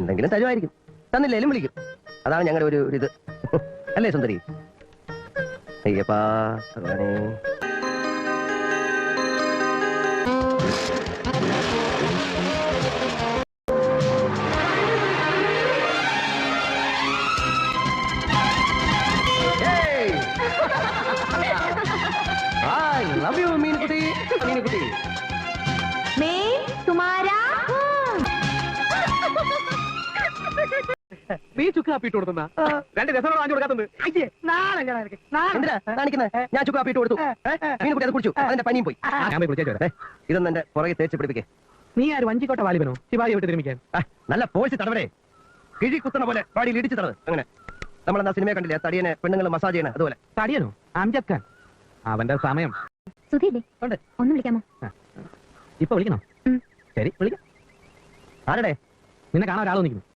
എന്തെങ്കിലും തരുമായിരിക്കും. തന്നില്ലേലും വിളിക്കും. അതാണ് ഞങ്ങളുടെ ഒരു ഇത്. അല്ലേ സുന്ദരി? അയ്യപ്പാ ഭഗവാനേ. I love you, മീനുകുട്ടി. മീനുകുട്ടി. നീ ചുക്ക് കാപ്പിട്ട് കൊടുത്തുന്ന രണ്ട് രസമാണ് വാങ്ങി കൊടുക്കാത്തത്. എന്തിനാ കാണിക്കുന്നത്? ഞാൻ ചുക്ക് കാപ്പിട്ട് കൊടുത്തു. മീനുകുട്ടി അത് കുടിച്ചു. അതിന്റെ പനിയും പോയി. ഞാൻ പോയി കുടിച്ചേച്ചു വരാം. ഇതൊന്നും എന്റെ പുറകെ തേച്ച് പിടിപ്പിക്കേ. നീ ആര് വഞ്ചിക്കോട്ട വാലിബനോ ശിവാജിയെ വിട്ട് തിരുമിക്കാൻ? നല്ല പോഴ്ച തടവരെ കിഴി കുത്തുന്ന പോലെ പാടിയിൽ ഇടിച്ചു തടവ്. അങ്ങനെ നമ്മളെന്നാ സിനിമ കണ്ടില്ലേ? തടിയനെ പെണ്ണുങ്ങൾ മസാജ് ചെയ്യണ അതുപോലെ. തടിയനോ? അംജദ് ഖാൻ. അവന്റെ സമയം സുധിയില്ലേ? ഒന്ന് വിളിക്കാമോ? ഇപ്പൊ വിളിക്കണോ? ശരി വിളിക്കാം. ആരുടെ? നിന്നെ കാണാൻ ഒരാൾ നിൽക്കുന്നു.